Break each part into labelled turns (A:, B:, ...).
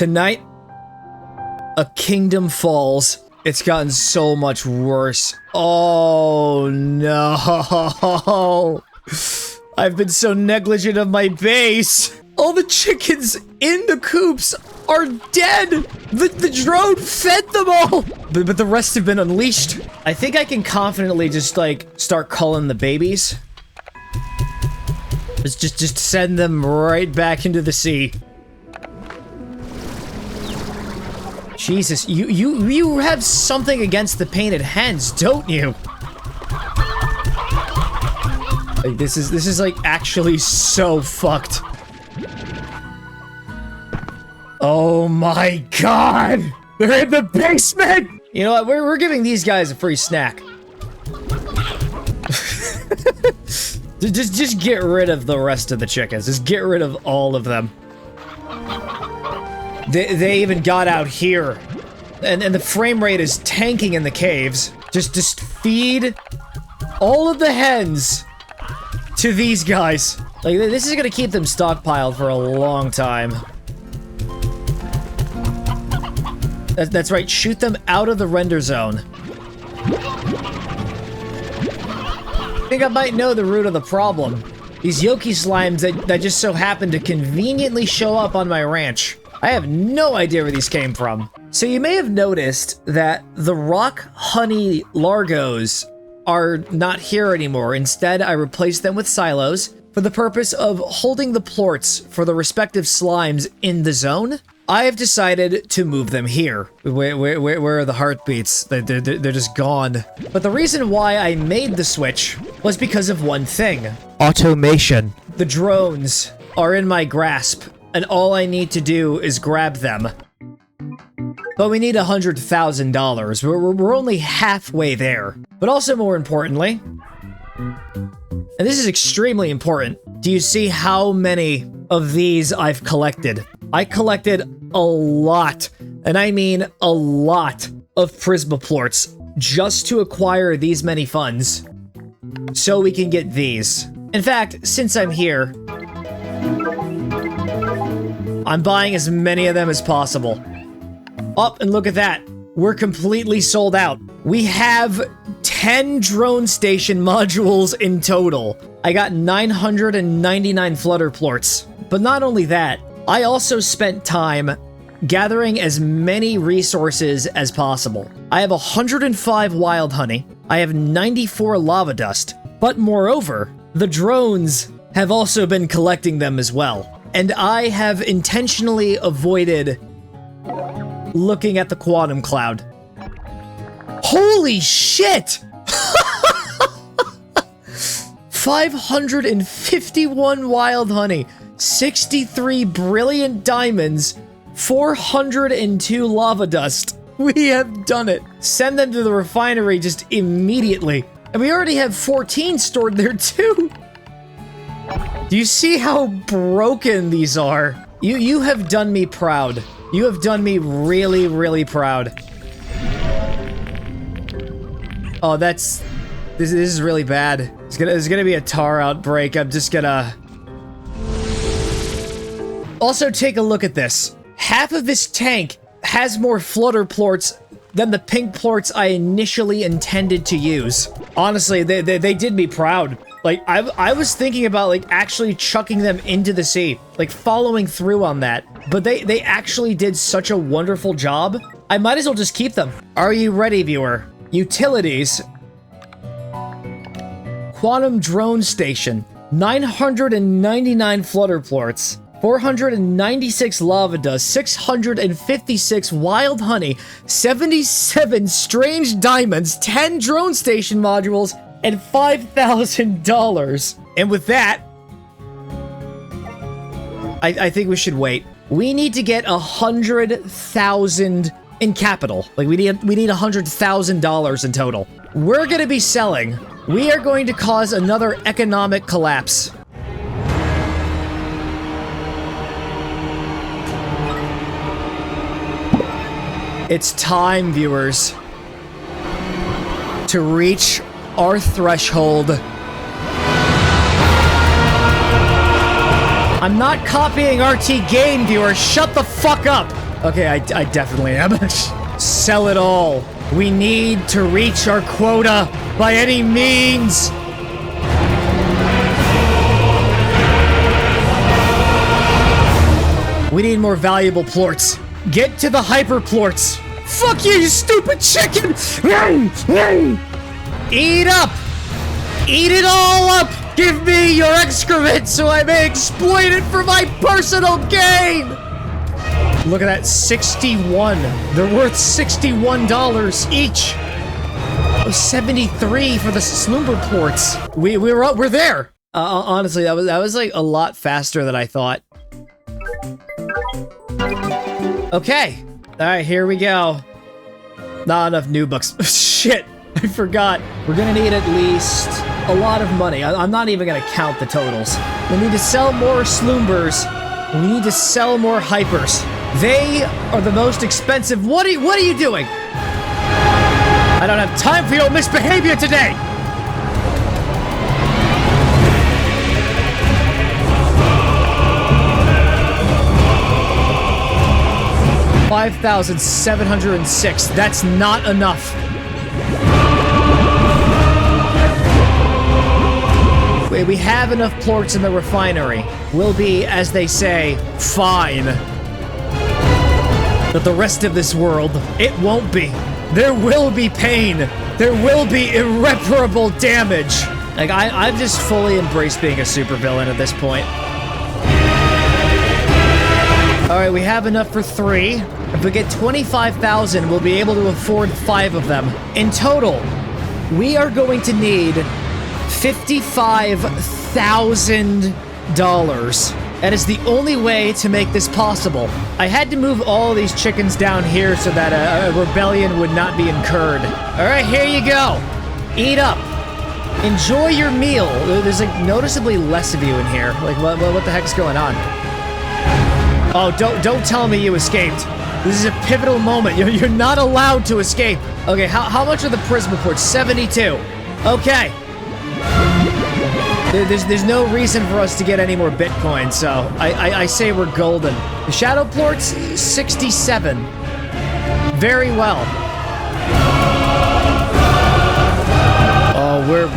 A: Tonight, a kingdom falls. It's gotten so much worse. Oh no. I've been so negligent of my base. All the chickens in the coops are dead. The drone fed them all. But the rest have been unleashed. I think I can confidently just like start culling the babies. Just send them right back into the sea. Jesus, you have something against the painted hens, don't you? Like this is like actually so fucked. Oh my god! They're in the basement! You know what? We're giving these guys a free snack. Just get rid of the rest of the chickens. Just get rid of all of them. They even got out here. And the frame rate is tanking in the caves. Just feed all of the hens to these guys. Like, this is gonna keep them stockpiled for a long time. That's right, shoot them out of the render zone. I think I might know the root of the problem. These Yoki slimes that just so happen to conveniently show up on my ranch. I have no idea where these came from. So you may have noticed that the rock honey largos are not here anymore. Instead, I replaced them with silos for the purpose of holding the plorts for the respective slimes in the zone. I have decided to move them here. Where are the heartbeats? They're just gone. But the reason why I made the switch was because of one thing. Automation. The drones are in my grasp, and all I need to do is grab them. But we need $100,000. We're only halfway there. But also more importantly, and this is extremely important, do you see how many of these I've collected? I collected a lot, and I mean a lot, of Prismaplorts just to acquire these many funds so we can get these. In fact, since I'm here, I'm buying as many of them as possible. Up, and look at that. We're completely sold out. We have 10 drone station modules in total. I got 999 Flutterplorts. But not only that, I also spent time gathering as many resources as possible. I have 105 wild honey. I have 94 lava dust. But moreover, the drones have also been collecting them as well. And I have intentionally avoided looking at the quantum cloud. Holy shit! 551 wild honey, 63 brilliant diamonds, 402 lava dust. We have done it. Send them to the refinery just immediately. And we already have 14 stored there too. Do you see how broken these are? You have done me proud. You have done me really, really proud. Oh, this is really bad. There's gonna be a tar outbreak. I'm just gonna... Also, take a look at this. Half of this tank has more Flutterplorts than the pink plorts I initially intended to use. Honestly, they did me proud. Like, I was thinking about, like, actually chucking them into the sea. Like, following through on that. But they actually did such a wonderful job. I might as well just keep them. Are you ready, viewer? Utilities. Quantum Drone Station. 999 Flutterplorts. 496 lava dust, 656 wild honey, 77 strange diamonds, 10 drone station modules, and $5,000. And with that, I think we should wait. We need to get 100,000 in capital. Like, we need $100,000 in total. We're gonna be selling. We are going to cause another economic collapse. It's time, viewers, to reach our threshold. I'm not copying RTGame, viewers. Shut the fuck up. Okay, I definitely am. Sell it all. We need to reach our quota by any means. We need more valuable plorts. Get to the hyper plorts. Fuck you, you stupid chicken! Eat up! Eat it all up! Give me your excrement so I may exploit it for my personal gain! Look at that, 61. They're worth $61 each. Oh, 73 for the Slumber plorts. We're there. Honestly, that was like a lot faster than I thought. Okay. All right, here we go. Not enough new books. Shit, I forgot. We're gonna need at least a lot of money. I'm not even gonna count the totals. We need to sell more Slumbers. We need to sell more Hypers. They are the most expensive. What are you doing? I don't have time for your misbehavior today. $5,706. That's not enough. We have enough plorts in the refinery. We'll be, as they say, fine. But the rest of this world, it won't be. There will be pain. There will be irreparable damage. Like, I've just fully embraced being a supervillain at this point. Alright, we have enough for 3. If we get 25,000, we'll be able to afford 5 of them. In total, we are going to need $55,000. That is the only way to make this possible. I had to move all these chickens down here so that a rebellion would not be incurred. Alright, here you go. Eat up. Enjoy your meal. There's like noticeably less of you in here. Like, what the heck's going on? Oh, don't tell me you escaped. This is a pivotal moment. You're not allowed to escape. Okay, how much are the Prisma ports? 72. Okay. There's no reason for us to get any more Bitcoin, so I say we're golden. The Shadow plorts, 67. Very well. Oh, we're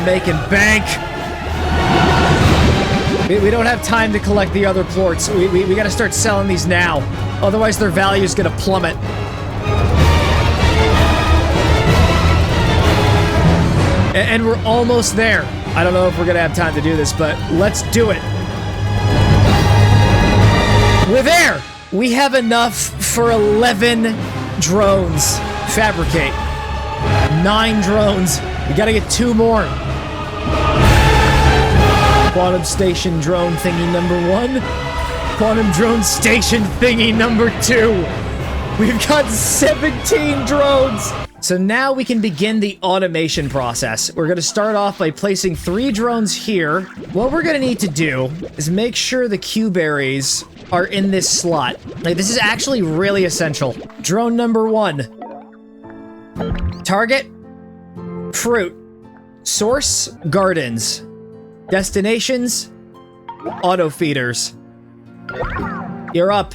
A: making bank. We don't have time to collect the other plorts. We gotta start selling these now. Otherwise, their value's gonna plummet. And we're almost there. I don't know if we're gonna have time to do this, but let's do it. We're there! We have enough for 11 drones. Fabricate. 9 drones. We gotta get 2 more. Quantum Station drone thingy number 1. Quantum drone station thingy number 2. We've got 17 drones! So now we can begin the automation process. We're gonna start off by placing 3 drones here. What we're gonna need to do is make sure the Q-berries are in this slot. Like, this is actually really essential. Drone number 1. Target, fruit. Source, gardens. Destinations, auto feeders. You're up.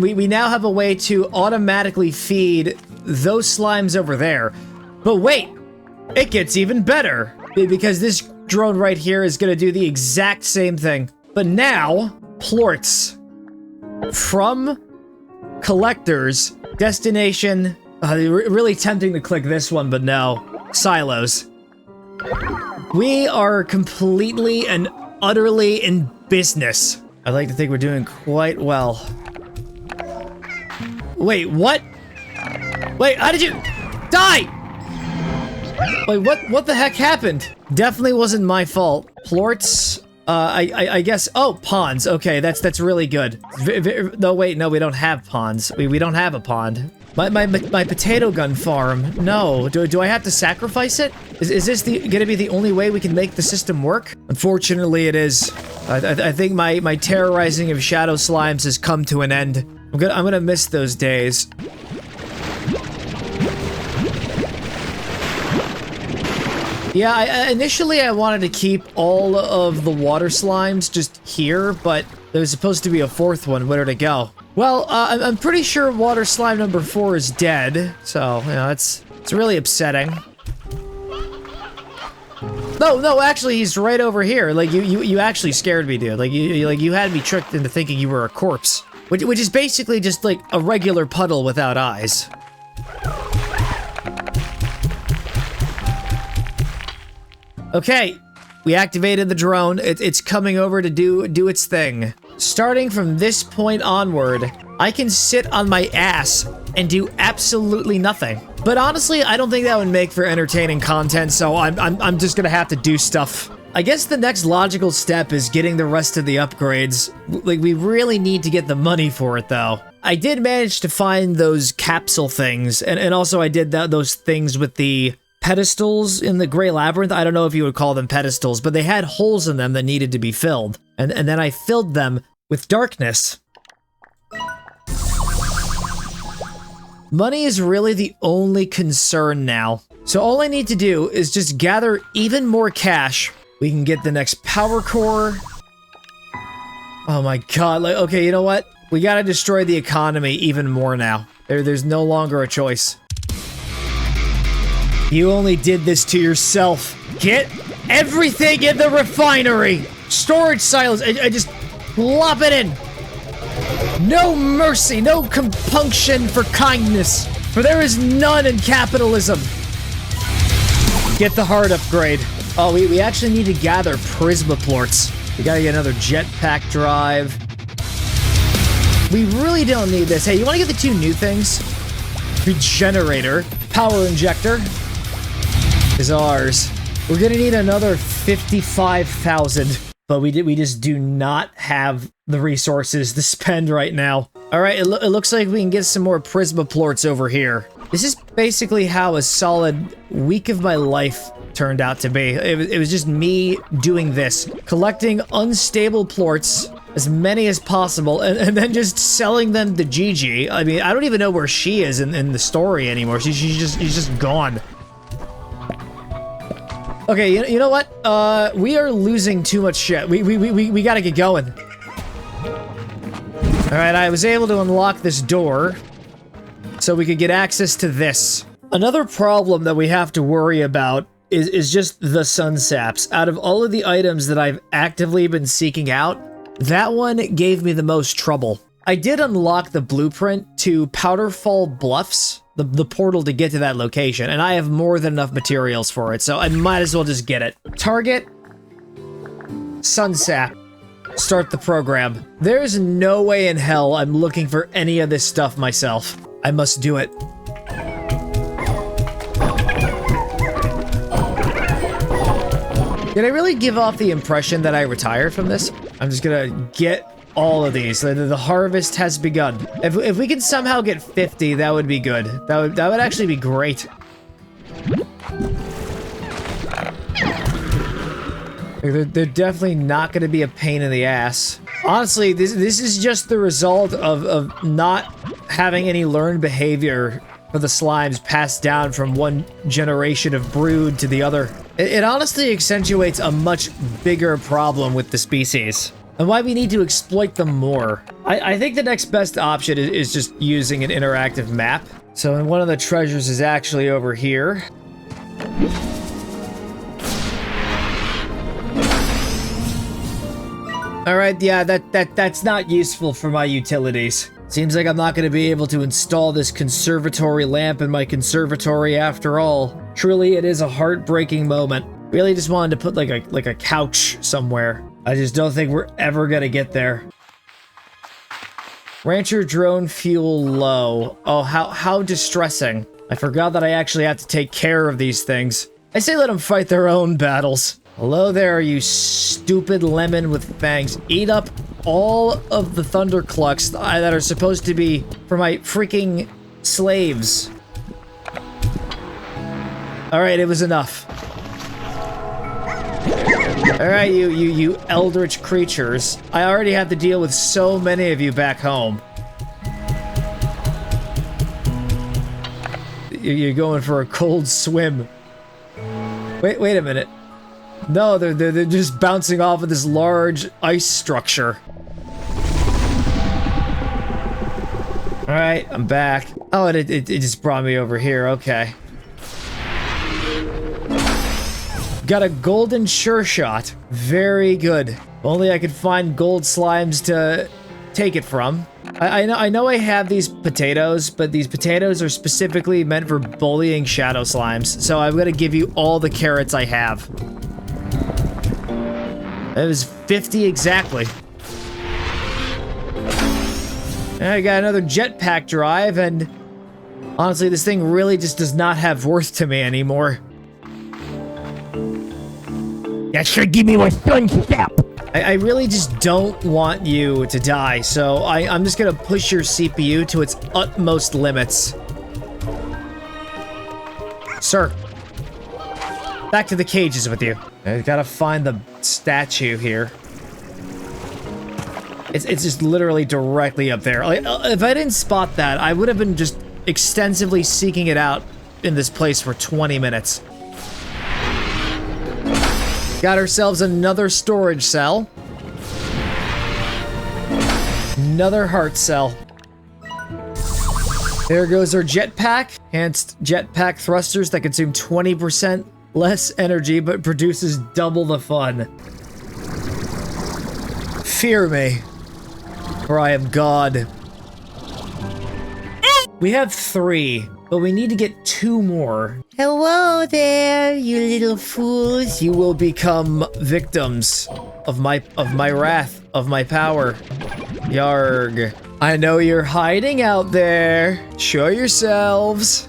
A: We now have a way to automatically feed those slimes over there. But wait, it gets even better, because this drone right here is gonna do the exact same thing. But now, plorts. From collectors, destination. Really tempting to click this one, but no. Silos. We are completely and utterly in business. I'd like to think we're doing quite well. Wait, what? Wait, how did you die? Wait, what the heck happened? Definitely wasn't my fault. Plorts, I guess, oh, ponds. Okay, that's really good. No, wait, no, we don't have ponds. We don't have a pond. My potato gun farm. No, do I have to sacrifice it? Is this gonna be the only way we can make the system work? Unfortunately, it is. I think my terrorizing of shadow slimes has come to an end. I'm gonna miss those days. Yeah, initially I wanted to keep all of the water slimes just here, but there was supposed to be a 4th one. Where did it go? Well, I'm pretty sure water slime number 4 is dead, so, you know, it's really upsetting. No, actually, he's right over here. Like, you actually scared me, dude. Like, you had me tricked into thinking you were a corpse. Which is basically just, like, a regular puddle without eyes. Okay, we activated the drone. It's coming over to do its thing. Starting from this point onward, I can sit on my ass and do absolutely nothing. But honestly, I don't think that would make for entertaining content, so I'm just gonna have to do stuff. I guess the next logical step is getting the rest of the upgrades. Like, we really need to get the money for it, though. I did manage to find those capsule things, and also I did those things with the pedestals in the Gray Labyrinth. I don't know if you would call them pedestals, but they had holes in them that needed to be filled. And then I filled them with darkness. Money is really the only concern now. So all I need to do is just gather even more cash. We can get the next power core. Oh my god, like, okay, you know what? We gotta destroy the economy even more now. There's no longer a choice. You only did this to yourself. Get everything in the refinery! Storage silos, I just plop it in! No mercy, no compunction for kindness, for there is none in capitalism. Get the heart upgrade. Oh, we actually need to gather prismaplorts. We gotta get another jetpack drive. We really don't need this. Hey, you wanna get the 2 new things? Regenerator, power injector is ours. We're gonna need another 55,000, but we just do not have the resources to spend right now. All right, it looks like we can get some more prismaplorts over here. This is basically how a solid week of my life turned out to be. It was just me doing this, collecting unstable plorts, as many as possible, and then just selling them to Gigi. I mean, I don't even know where she is in the story anymore. She's just gone. Okay, you know what? We are losing too much shit. We gotta get going. Alright, I was able to unlock this door so we could get access to this. Another problem that we have to worry about is just the sun saps. Out of all of the items that I've actively been seeking out, that one gave me the most trouble. I did unlock the blueprint to Powderfall Bluffs, the portal to get to that location, and I have more than enough materials for it, so I might as well just get it. Target, Sunsap, start the program. There's no way in hell I'm looking for any of this stuff myself. I must do it. Did I really give off the impression that I retired from this? I'm just gonna get all of these. The harvest has begun. If we can somehow get 50, that would be good. That would actually be great. They're definitely not going to be a pain in the ass. Honestly, this is just the result of not having any learned behavior for the slimes passed down from one generation of brood to the other. It honestly accentuates a much bigger problem with the species, and why we need to exploit them more. I think the next best option is just using an interactive map. So one of the treasures is actually over here. Alright, yeah, that's not useful for my utilities. Seems like I'm not going to be able to install this conservatory lamp in my conservatory after all. Truly, it is a heartbreaking moment. Really just wanted to put like a couch somewhere. I just don't think we're ever going to get there. Rancher drone fuel low. Oh, how distressing. I forgot that I actually have to take care of these things. I say let them fight their own battles. Hello there, you stupid lemon with fangs. Eat up all of the thunderclucks that are supposed to be for my freaking slaves. Alright, it was enough. Alright, you eldritch creatures. I already have to deal with so many of you back home. You're going for a cold swim. Wait a minute. No, they're just bouncing off of this large ice structure. All right, I'm back. Oh, it just brought me over here. Okay. Got a golden sure shot. Very good. If only I could find gold slimes to take it from. I know I have these potatoes, but these potatoes are specifically meant for bullying shadow slimes, so I'm gonna give you all the carrots I have. It was 50 exactly. I got another jetpack drive, and honestly, this thing really just does not have worth to me anymore.
B: That should give me my sun step.
A: I really just don't want you to die, so I'm just gonna push your CPU to its utmost limits. Sir, back to the cages with you. I gotta find the statue here. It's just literally directly up there. Like, if I didn't spot that, I would have been just extensively seeking it out in this place for 20 minutes. Got ourselves another storage cell. Another heart cell. There goes our jetpack. Enhanced jetpack thrusters that consume 20% less energy but produces double the fun. Fear me, for I am God. We have 3, but we need to get 2 more.
B: Hello there, you little fools.
A: You will become victims of my wrath, of my power. Yarg. I know you're hiding out there. Show yourselves.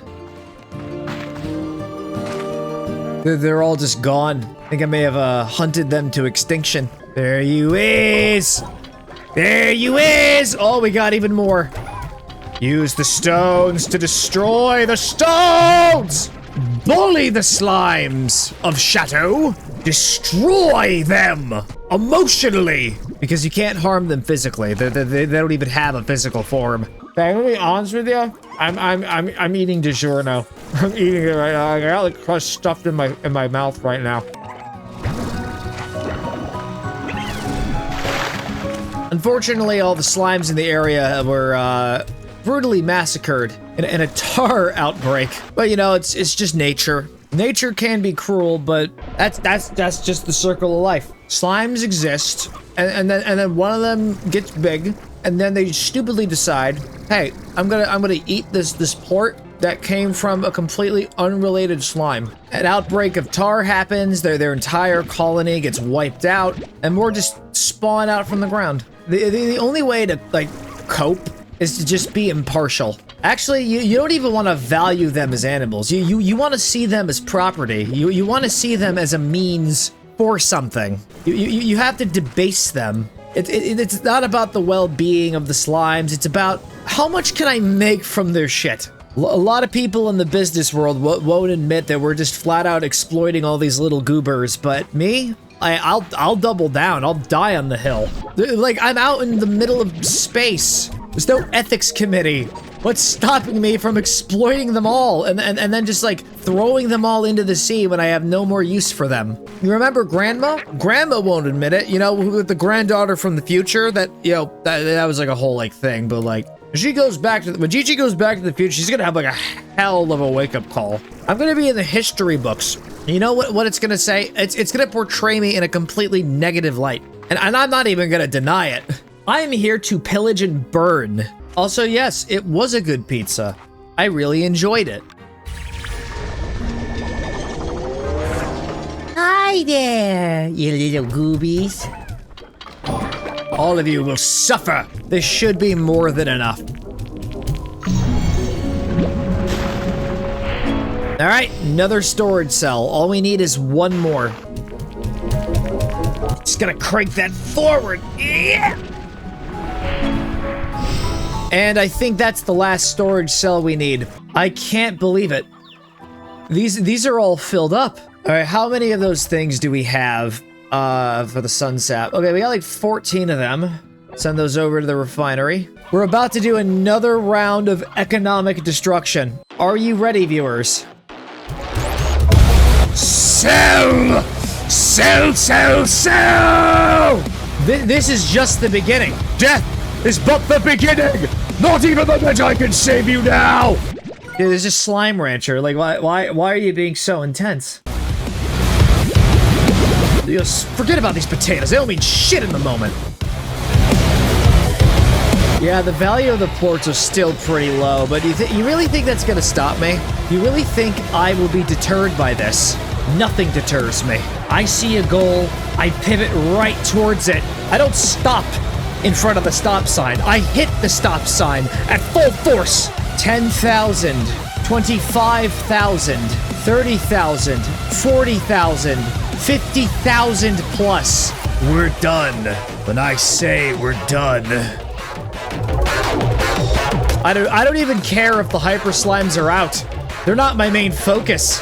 A: They're all just gone. I think I may have hunted them to extinction. There you is. There you is. Oh, we got even more. Use the stones to destroy the stones! Bully the slimes of Shadow! Destroy them! Emotionally! Because you can't harm them physically. They don't even have a physical form. I'm gonna be honest with you. I'm eating DiGiorno. I'm eating it right now. I got like crust stuffed in my mouth right now. Unfortunately, all the slimes in the area were brutally massacred in a tar outbreak. But you know, it's just nature. Nature can be cruel, but that's just the circle of life. Slimes exist, and then one of them gets big, and then they stupidly decide, hey, I'm gonna eat this port that came from a completely unrelated slime. An outbreak of tar happens, their entire colony gets wiped out, and more just spawn out from the ground. The only way to like cope is to just be impartial. Actually, you don't even want to value them as animals. You want to see them as property. You want to see them as a means for something. You have to debase them. It's not about the well-being of the slimes. It's about how much can I make from their shit. A lot of people in the business world won't admit that we're just flat out exploiting all these little goobers, but me? I'll double down. I'll die on the hill. Like, I'm out in the middle of space. There's no ethics committee. What's stopping me from exploiting them all and then just like throwing them all into the sea when I have no more use for them? You remember Grandma? Grandma won't admit it. You know, with the granddaughter from the future, that, you know, that was like a whole like thing, but like when Gigi goes back to the future, she's gonna have like a hell of a wake-up call. I'm gonna be in the history books. You know what it's gonna say? It's gonna portray me in a completely negative light. And I'm not even gonna deny it. I am here to pillage and burn. Also, yes, it was a good pizza. I really enjoyed it.
B: Hi there, you little goobies.
A: All of you will suffer. This should be more than enough. All right, another storage cell. All we need is one more. Just gonna crank that forward. Yeah! And I think that's the last storage cell we need. I can't believe it. These are all filled up. All right, how many of those things do we have for the sun sap? Okay, we got like 14 of them. Send those over to the refinery. We're about to do another round of economic destruction. Are you ready, viewers? Sell! Sell, sell, sell! This is just the beginning. Death! is but the beginning. Not even the Magi can save you now. Dude, there's a slime rancher. Like, why are you being so intense? Just forget about these potatoes. They don't mean shit in the moment. Yeah, the value of the plorts are still pretty low, but you really think that's gonna stop me? You really think I will be deterred by this? Nothing deters me. I see a goal, I pivot right towards it. I don't stop in front of the stop sign. I hit the stop sign at full force. 10,000, 25,000, 30,000, 40,000, 50,000 plus. We're done. When I say we're done. I don't even care if the hyper slimes are out. They're not my main focus.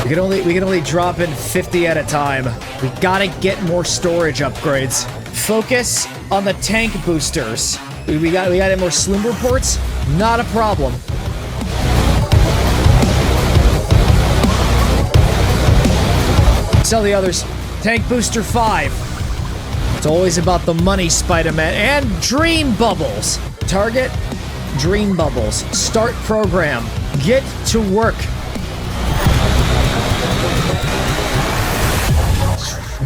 A: We can only drop in 50 at a time. We gotta get more storage upgrades. Focus on the tank boosters. We got more slim reports. Not a problem. Sell the others. Tank booster 5. It's always about the money, Spider-Man. And dream bubbles. Target, dream bubbles. Start program. Get to work.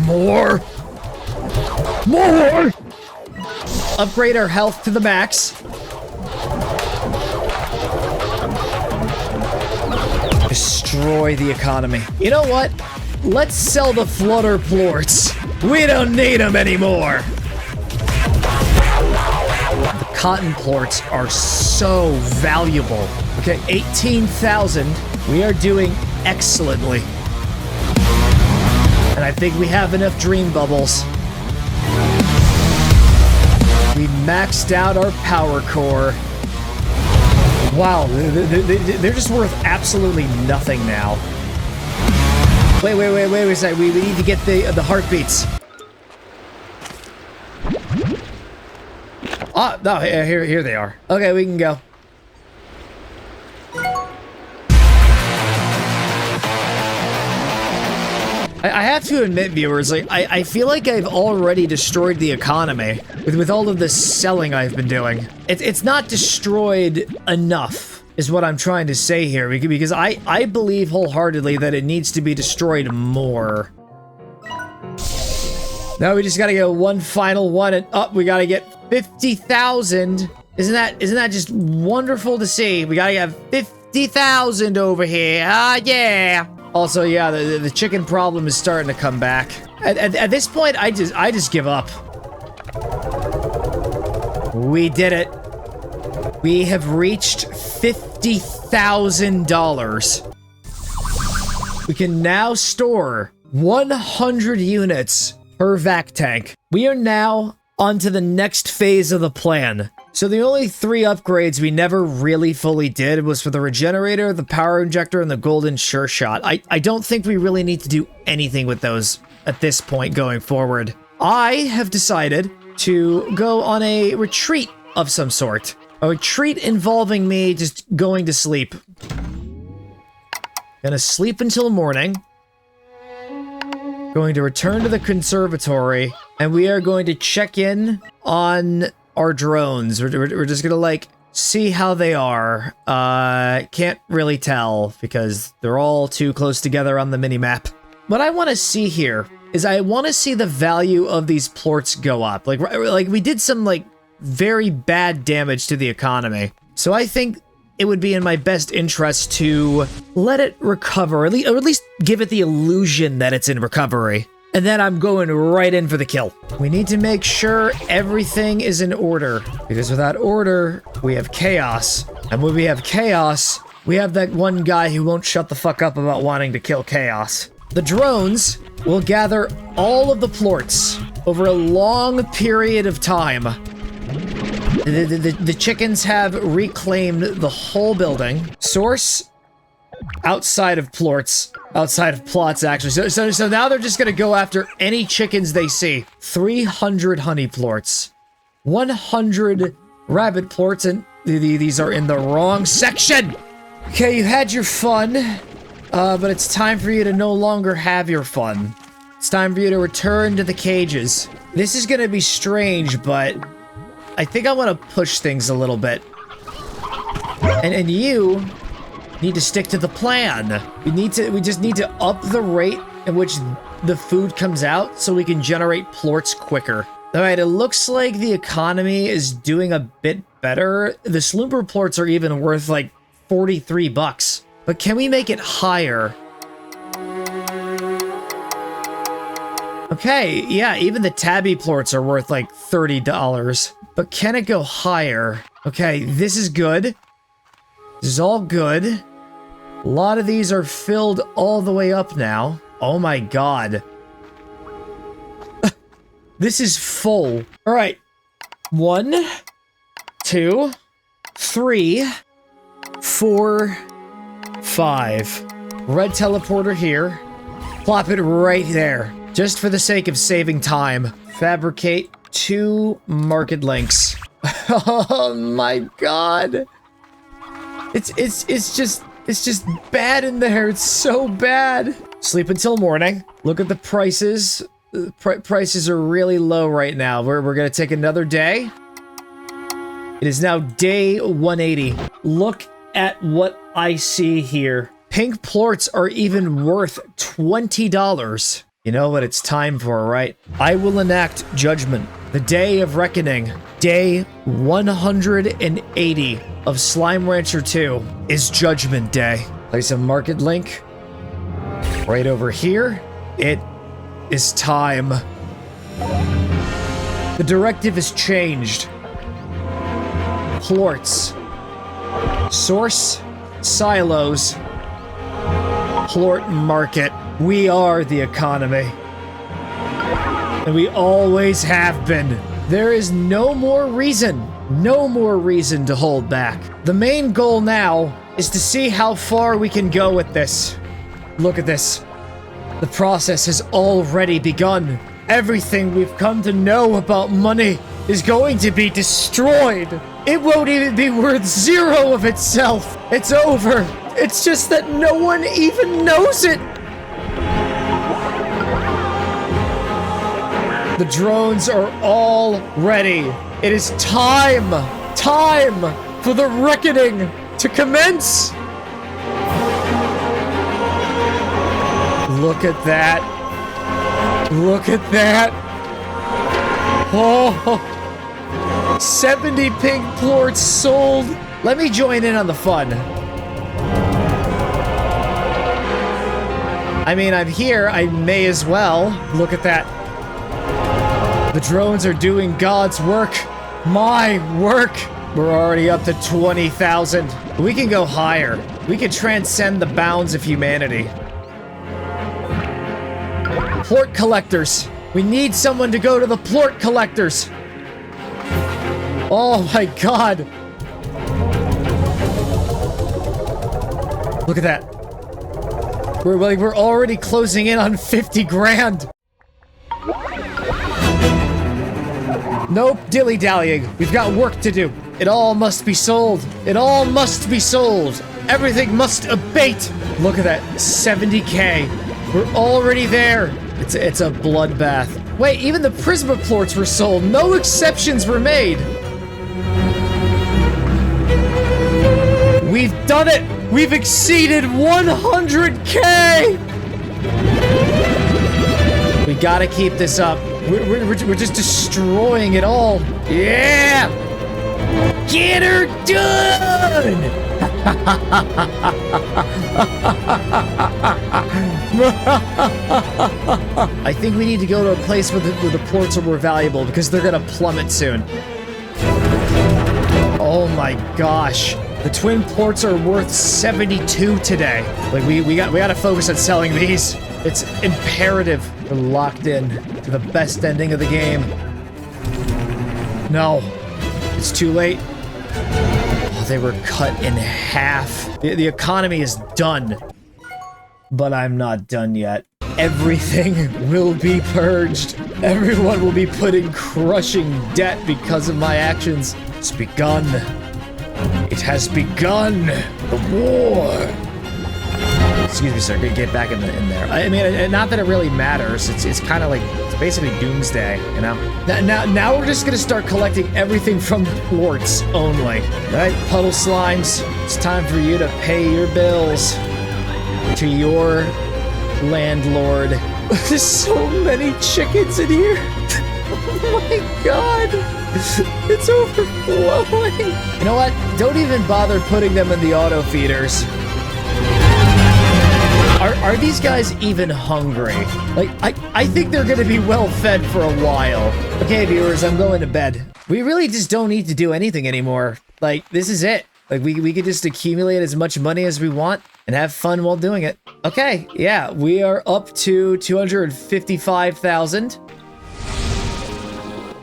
A: More. More. Upgrade our health to the max. Destroy the economy. You know what? Let's sell the flutter plorts. We don't need them anymore. The cotton plorts are so valuable. Okay, 18,000. We are doing excellently. And I think we have enough dream bubbles. We maxed out our power core. Wow, they're just worth absolutely nothing now. Wait a second. We need to get the heartbeats. Oh, no, here they are. Okay, we can go. I have to admit, viewers, like I feel like I've already destroyed the economy with all of this selling I've been doing. It's not destroyed enough, is what I'm trying to say here, because I believe wholeheartedly that it needs to be destroyed more. Now we just gotta get one final one, and we gotta get 50,000. Isn't that just wonderful to see? We gotta get 50,000 over here. Ah, yeah. Also, yeah, the chicken problem is starting to come back. At this point, I just give up. We did it. We have reached $50,000. We can now store 100 units per vac tank. We are now on to the next phase of the plan. So the only 3 upgrades we never really fully did was for the regenerator, the power injector, and the golden sure shot. I don't think we really need to do anything with those at this point going forward. I have decided to go on a retreat of some sort. A retreat involving me just going to sleep. Gonna sleep until morning. Going to return to the conservatory, and we are going to check in on our drones. We're just gonna, like, see how they are. Can't really tell, because they're all too close together on the mini-map. What I want to see here is I want to see the value of these plorts go up. Like we did some, like, very bad damage to the economy. So I think it would be in my best interest to let it recover, or at least give it the illusion that it's in recovery. And then I'm going right in for the kill. We need to make sure everything is in order, because without order, we have chaos. And when we have chaos, we have that one guy who won't shut the fuck up about wanting to kill chaos. The drones will gather all of the plorts over a long period of time. The chickens have reclaimed the whole building. Source, outside of plorts. Outside of plots, actually. So now they're just gonna go after any chickens they see. 300 honey plorts. 100 rabbit plorts, and these are in the wrong section! Okay, you had your fun, but it's time for you to no longer have your fun. It's time for you to return to the cages. This is gonna be strange, but I think I want to push things a little bit. And you need to stick to the plan. We just need to up the rate at which the food comes out so we can generate plorts quicker. All right, it looks like the economy is doing a bit better. The Sloomper plorts are even worth like 43 bucks. But can we make it higher? Okay, yeah, even the Tabby plorts are worth like $30. But can it go higher? Okay, this is good. This is all good. A lot of these are filled all the way up now. Oh my god. This is full. All right. 1, 2, 3, 4, 5. Red teleporter here. Plop it right there. Just for the sake of saving time. Fabricate 2 market links. Oh my god. It's just bad in there. It's so bad. Sleep until morning. Look at the prices. Prices are really low right now. We're gonna take another day. It is now day 180. Look at what I see here. Pink plorts are even worth $20. You know what it's time for, right? I will enact judgment. The day of reckoning. Day 180 of Slime Rancher 2 is Judgment Day. Place a market link right over here. It is time. The directive is changed. Plorts. Source. Silos. Plort market. We are the economy. And we always have been. There is no more reason to hold back. The main goal now is to see how far we can go with this. Look at this. The process has already begun. Everything we've come to know about money is going to be destroyed. It won't even be worth 0 of itself. It's over. It's just that no one even knows it. The drones are all ready. It is time for the reckoning to commence. Look at that. Look at that. Oh, 70 pink plorts sold. Let me join in on the fun. I mean, I'm here. I may as well. Look at that. The drones are doing God's work. My work. We're already up to 20,000. We can go higher. We can transcend the bounds of humanity. Plort collectors. We need someone to go to the plort collectors. Oh my god. Look at that. We're already closing in on 50 grand. Nope, dilly-dallying. We've got work to do. It all must be sold. It all must be sold. Everything must abate. Look at that, 70K. We're already there. It's a bloodbath. Wait, even the Prisma plorts were sold. No exceptions were made. We've done it. We've exceeded 100K. We gotta keep this up. We're just destroying it all. Yeah! Get her done! I think we need to go to a place where the plorts are more valuable because they're gonna plummet soon. Oh my gosh. The twin plorts are worth 72 today. Like we gotta focus on selling these. It's imperative. We're locked in to the best ending of the game. No, it's too late. Oh, they were cut in half. The economy is done. But I'm not done yet. Everything will be purged. Everyone will be put in crushing debt because of my actions. It's begun. It has begun. The war. Excuse me, sir. Get back in there. I mean, not that it really matters. It's kind of like Basically doomsday, you know? Now we're just gonna start collecting everything from plorts only. Right, puddle slimes, it's time for you to pay your bills to your landlord. There's so many chickens in here. Oh my god. It's overflowing. You know what? Don't even bother putting them in the auto feeders. Are these guys even hungry? Like, I think they're gonna be well fed for a while. Okay, viewers, I'm going to bed. We really just don't need to do anything anymore. Like, this is it. Like, we could just accumulate as much money as we want and have fun while doing it. Okay, yeah, we are up to 255,000.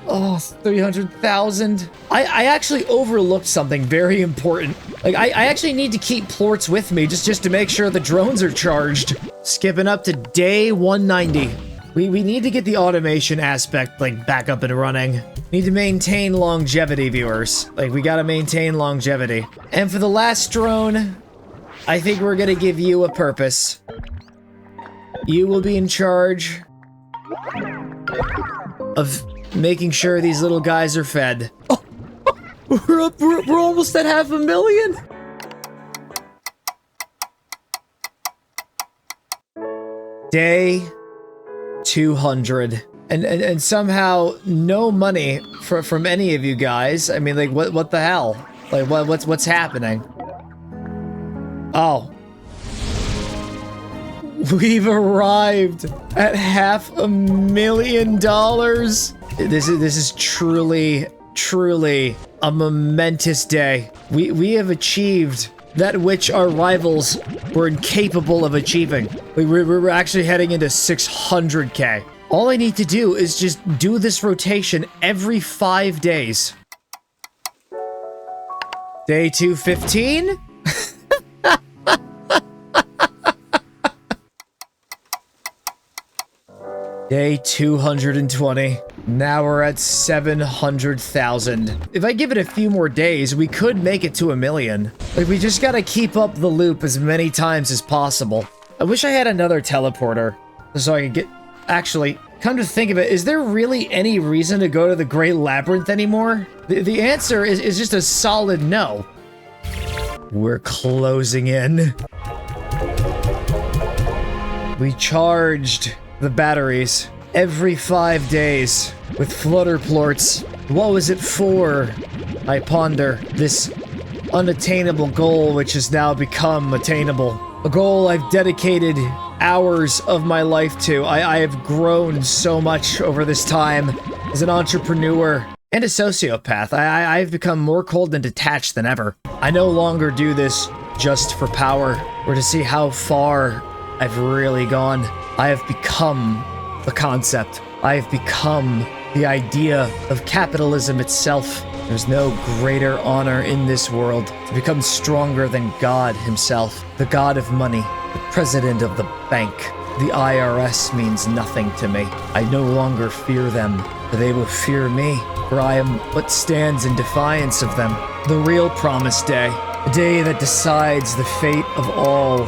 A: Oh, 300,000. I actually overlooked something very important. Like, I actually need to keep plorts with me just to make sure the drones are charged. Skipping up to day 190. We need to get the automation aspect, like, back up and running. Need to maintain longevity, viewers. Like, we gotta maintain longevity. And for the last drone, I think we're gonna give you a purpose. You will be in charge of making sure these little guys are fed. Oh, we're almost at 500,000. Day 200. And somehow no money from any of you guys. I mean, like, what the hell? Like, what's happening? Oh. We've arrived at $500,000. This is truly a momentous day. We have achieved that which our rivals were incapable of achieving. We're actually heading into 600K. All I need to do is just do this rotation every 5 days. Day 215. Day 220. Now we're at 700,000. If I give it a few more days, we could make it to 1 million. Like, we just gotta keep up the loop as many times as possible. I wish I had another teleporter so I could get... Actually, come to think of it, is there really any reason to go to the Great Labyrinth anymore? The answer is just a solid no. We're closing in. We charged the batteries every 5 days with flutter plorts. What was it for? I ponder this unattainable goal which has now become attainable. A goal I've dedicated hours of my life to. I have grown so much over this time as an entrepreneur and a sociopath. I've become more cold and detached than ever. I no longer do this just for power or to see how far I've really gone. I have become the concept. I have become the idea of capitalism itself. There's no greater honor in this world to become stronger than God himself, the God of money, the president of the bank. The IRS means nothing to me. I no longer fear them, for they will fear me, for I am what stands in defiance of them. The real promised day, the day that decides the fate of all.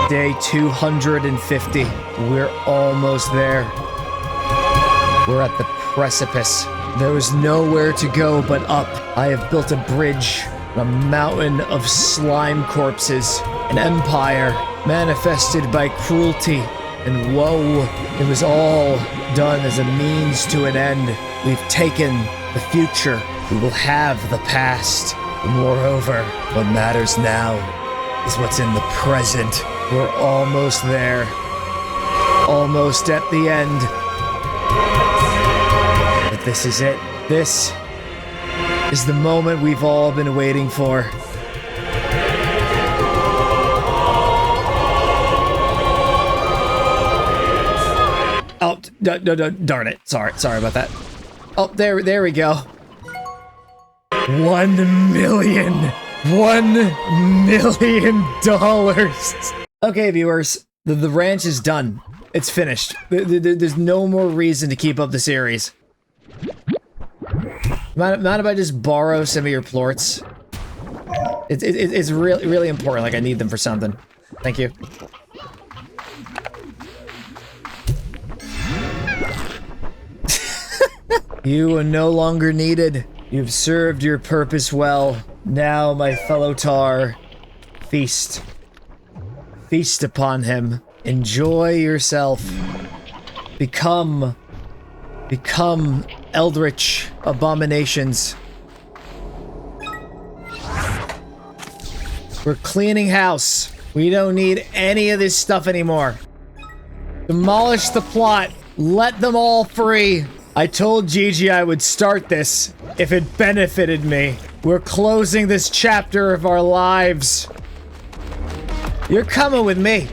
A: Day 250. We're almost there. We're at the precipice. There is nowhere to go but up. I have built a bridge, a mountain of slime corpses, an empire manifested by cruelty and woe. It was all done as a means to an end. We've taken the future. We will have the past. Moreover, what matters now is what's in the present. We're almost there. Almost at the end. But this is it. This is the moment we've all been waiting for. Oh, no, darn it. Sorry about that. Oh, there we go. 1 million. $1 million. Okay, viewers, the ranch is done. It's finished. There's no more reason to keep up the series. Mind if I just borrow some of your plorts? It's really important. Like, I need them for something. Thank you. You are no longer needed. You've served your purpose well. Now, my fellow tar, feast. Feast upon him. Enjoy yourself. Become eldritch abominations. We're cleaning house. We don't need any of this stuff anymore. Demolish the plot. Let them all free. I told Gigi I would start this if it benefited me. We're closing this chapter of our lives. You're coming with me.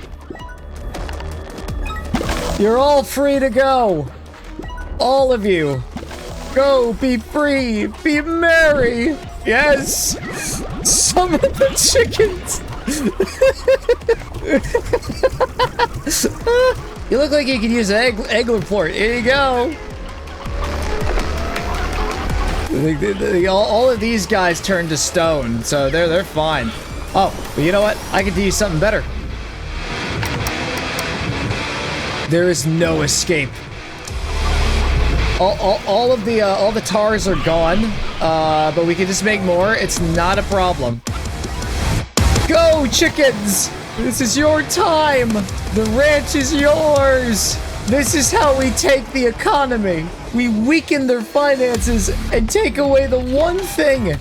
A: You're all free to go. All of you. Go, be free, be merry. Yes. Some of the chickens. You look like you could use an egg report. Here you go. All of these guys turned to stone, so they're fine. Oh, but you know what? I could do something better. There is no escape. All the tars are gone, but we can just make more. It's not a problem. Go, chickens! This is your time. The ranch is yours. This is how we take the economy. We weaken their finances and take away the one thing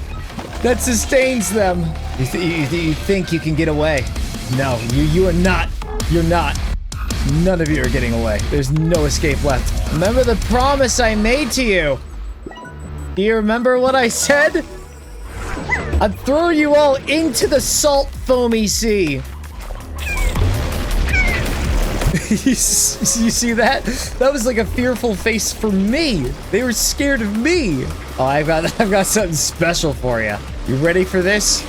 A: that sustains them. You think you can get away? No, you are not. You're not. None of you are getting away. There's no escape left. Remember the promise I made to you? Do you remember what I said? I'd throw you all into the salt foamy sea. You see that? That was like a fearful face for me. They were scared of me. Oh, I've got something special for you. You ready for this?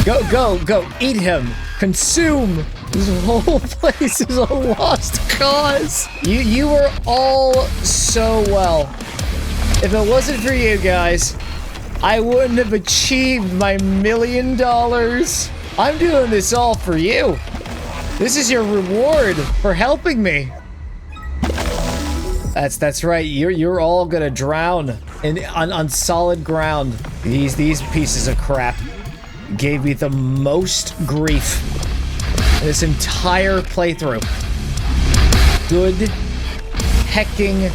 A: Go, eat him. Consume. This whole place is a lost cause. You were all so well. If it wasn't for you guys, I wouldn't have achieved my $1 million. I'm doing this all for you. This is your reward for helping me. That's right. You're all gonna drown on solid ground. These pieces of crap gave me the most grief in this entire playthrough. Good hecking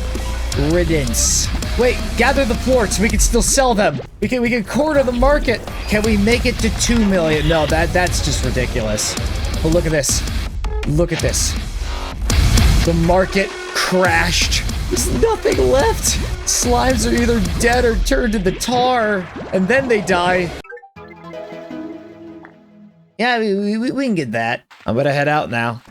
A: riddance. Wait, gather the plorts. We can still sell them. We can corner the market. Can we make it to 2 million? No, that's just ridiculous. But look at this. Look at this. The market crashed. There's nothing left. Slimes are either dead or turned to the tar, and then they die. Yeah, we can get that. I'm gonna head out now.